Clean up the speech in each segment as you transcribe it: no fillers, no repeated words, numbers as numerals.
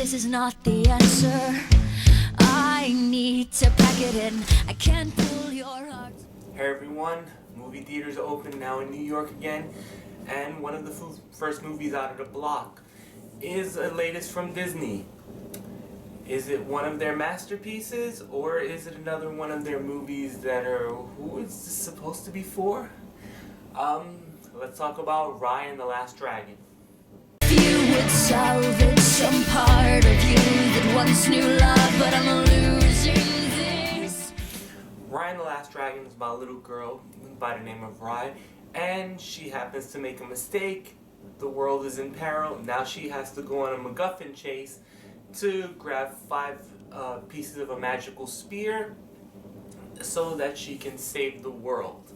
this is not the answer. I need to pack it in. I can't pull your heart. Hey everyone, movie theaters are open now in New York again, and one of the first movies out of the block is a latest from Disney. Is it one of their masterpieces, or is it another one of their movies that are, who is this supposed to be for? Let's talk about Raya and the Last Dragon. If you would salvage some part of you that once knew love, but I'm losing this. Raya and the Last Dragon is about a little girl by the name of Raya, and she happens to make a mistake. The world is in peril. Now she has to go on a MacGuffin chase to grab 5 pieces of a magical spear so that she can save the world.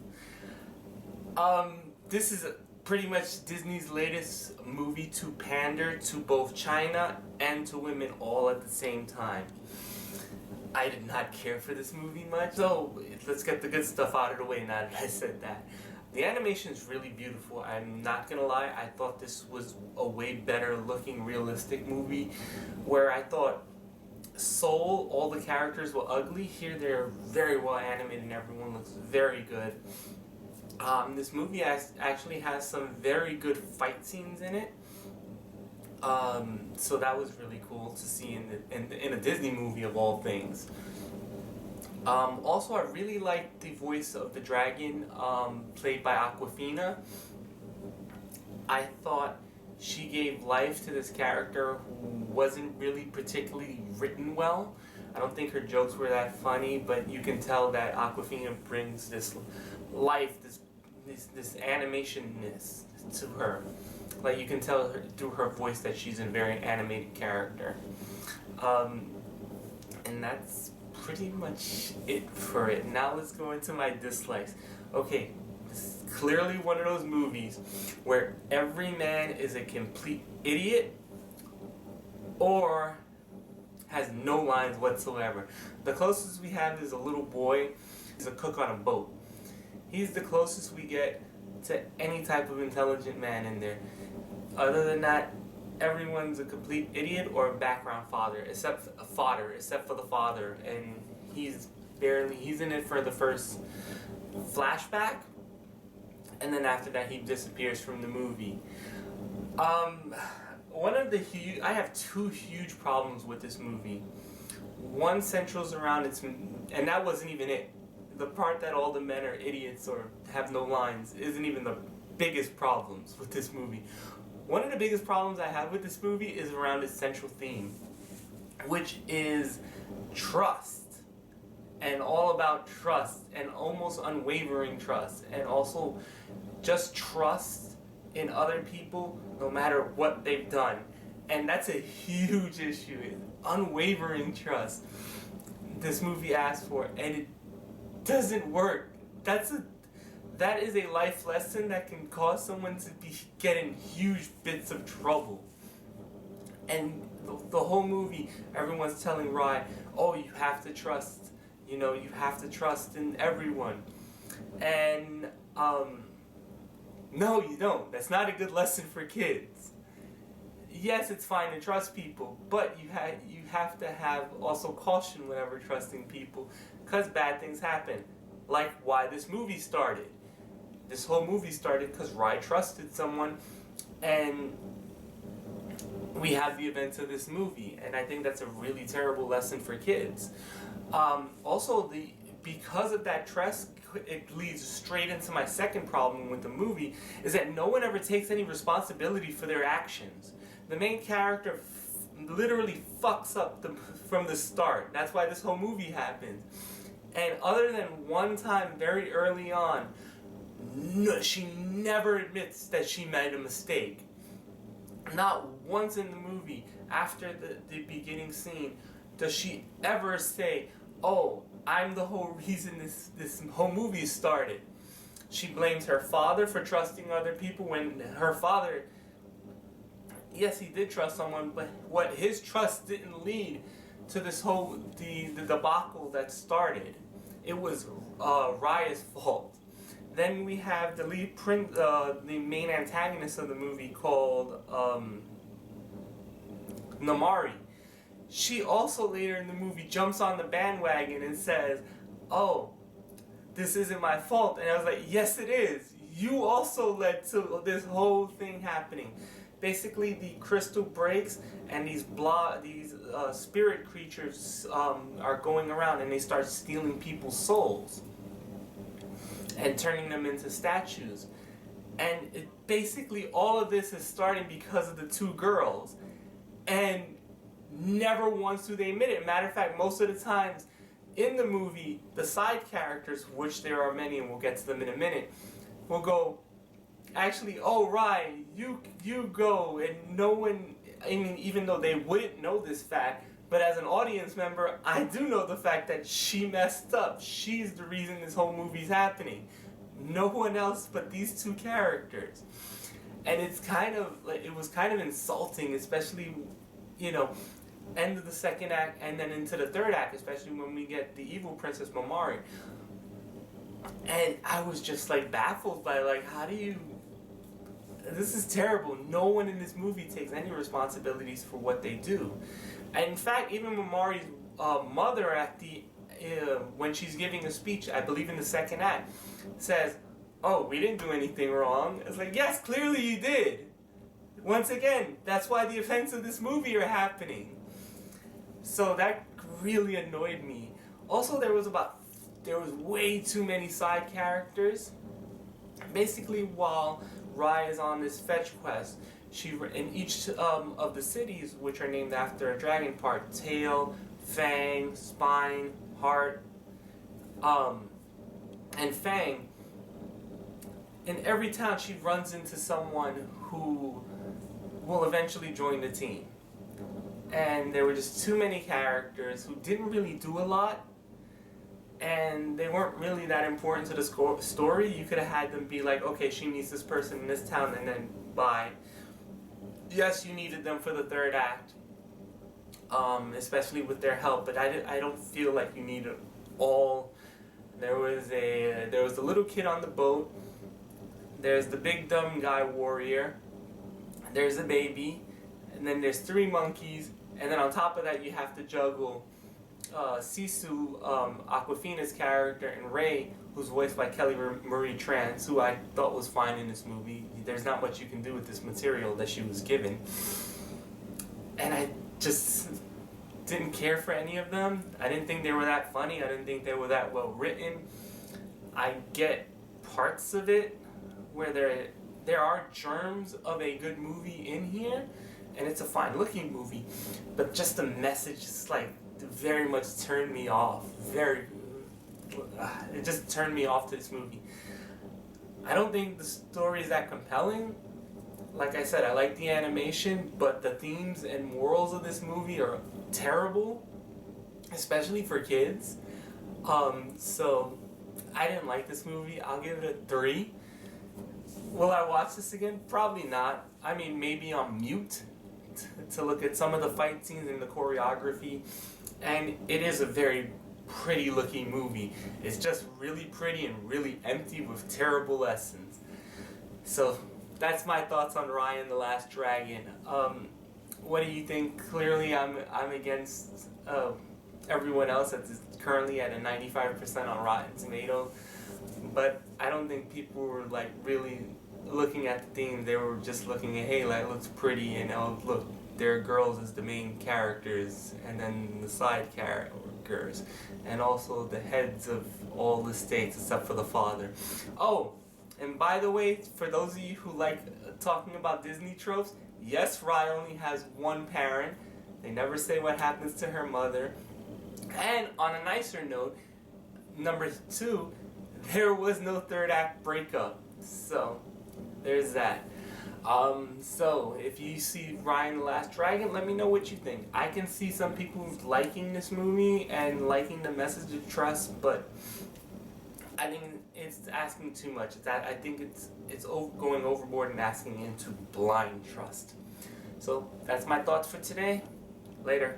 This is pretty much Disney's latest movie to pander to both China and to women all at the same time. I did not care for this movie much, so let's get the good stuff out of the way now that I said that. The animation is really beautiful. I'm not gonna lie, I thought this was a way better looking realistic movie, where I thought Seoul, all the characters were ugly. Here they're very well animated and everyone looks very good. This movie actually has some very good fight scenes in it. So that was really cool to see in a Disney movie of all things. Also, I really liked the voice of the dragon, played by Awkwafina. I thought she gave life to this character who wasn't really particularly written well. I don't think her jokes were that funny, but you can tell that Awkwafina brings this life, this animation-ness to her. Like, you can tell through her voice that she's a very animated character. And that's pretty much it for it. Now let's go into my dislikes. Okay, this is clearly one of those movies where every man is a complete idiot or has no lines whatsoever. The closest we have is a little boy. He's a cook on a boat. He's the closest we get to any type of intelligent man in there. Other than that, everyone's a complete idiot or a background fodder, except for the father, and he's in it for the first flashback, and then after that he disappears from the movie. I have 2 huge problems with this movie. One centers around and that wasn't even it. The part that all the men are idiots or have no lines isn't even the biggest problems with this movie. One of the biggest problems I have with this movie is around its central theme, which is trust, and all about trust, and almost unwavering trust, and also just trust in other people no matter what they've done. And that's a huge issue, unwavering trust. This movie asks for, and it doesn't work. That is a life lesson that can cause someone to get in huge bits of trouble. And the whole movie, everyone's telling Raya, oh, you have to trust, you have to trust in everyone. And, no, you don't. That's not a good lesson for kids. Yes, it's fine to trust people, but you have to have also caution whenever trusting people, because bad things happen. Like why this movie started. This whole movie started because Raya trusted someone, and we have the events of this movie, and I think that's a really terrible lesson for kids. Also, because of that trust, it leads straight into my second problem with the movie, is that no one ever takes any responsibility for their actions. The main character literally fucks up from the start. That's why this whole movie happens. And other than one time very early on, she never admits that she made a mistake. Not once in the movie, after the beginning scene, does she ever say, oh, I'm the whole reason this whole movie started. She blames her father for trusting other people when her father, yes, he did trust someone, but his trust didn't lead to this whole, the debacle that started. It was Raya's fault. Then we have the the main antagonist of the movie called Namari. she also later in the movie jumps on the bandwagon and says, "Oh, this isn't my fault." And I was like, yes it is. You also led to this whole thing happening. Basically the crystal breaks and these spirit creatures are going around and they start stealing people's souls and turning them into statues. And basically all of this is starting because of the two girls. And never once do they admit it. Matter of fact, most of the times in the movie, the side characters, which there are many and we'll get to them in a minute, will go, actually, oh, Ryan, you go, and no one, I mean, even though they wouldn't know this fact, but as an audience member, I do know the fact that she messed up. She's the reason this whole movie's happening. No one else but these two characters. And it's kind of, like, it was kind of insulting, especially, you know, end of the second act and then into the third act, especially when we get the evil Princess Mamari. And I was just like baffled by like, how do you, this is terrible. No one in this movie takes any responsibilities for what they do. And in fact, even Mamari's mother at the when she's giving a speech, I believe in the second act, says, "Oh, we didn't do anything wrong." It's like, yes, clearly you did. Once again, that's why the events of this movie are happening. So that really annoyed me. Also, there was way too many side characters. Basically, while Raya is on this fetch quest, in each of the cities, which are named after a dragon part, tail, fang, spine, heart, and fang, in every town she runs into someone who will eventually join the team. And there were just too many characters who didn't really do a lot, and they weren't really that important to the story. You could have had them be like, okay, she meets this person in this town, and then bye. Yes, you needed them for the third act, especially with their help, but I don't feel like you needed all. There was the little kid on the boat, there's the big dumb guy warrior, there's a baby, and then there's 3 monkeys, and then on top of that you have to juggle Sisu, Awkwafina's character, and Ray, who's voiced by Kelly Marie Tran, who I thought was fine in this movie. There's not much you can do with this material that she was given. And I just didn't care for any of them. I didn't think they were that funny. I didn't think they were that well written. I get parts of it where there are germs of a good movie in here, and it's a fine looking movie, but just the message is like very much turned me off. It just turned me off to this movie. I don't think the story is that compelling. Like I said, I like the animation, but the themes and morals of this movie are terrible, especially for kids. So I didn't like this movie. I'll give it a 3. Will I watch this again? Probably not. I mean, maybe on mute to look at some of the fight scenes and the choreography. And it is a very pretty looking movie. It's just really pretty and really empty with terrible lessons. So that's my thoughts on Raya and the Last Dragon. What do you think? Clearly I'm against everyone else that's currently at a 95% on Rotten Tomatoes. But I don't think people were like really looking at the theme. They were just looking at, hey, like, it looks pretty, and oh, look, there are girls as the main characters, and then the side characters, and also the heads of all the states except for the father. Oh, and by the way, for those of you who like talking about Disney tropes, yes, Raya only has one parent. They never say what happens to her mother. And on a nicer note, number 2, there was no third act breakup. So there's that. So if you see Raya and the Last Dragon, let me know what you think. I can see some people liking this movie and liking the message of trust, but I think it's asking too much. I think it's going overboard and asking into blind trust. So that's my thoughts for today. Later.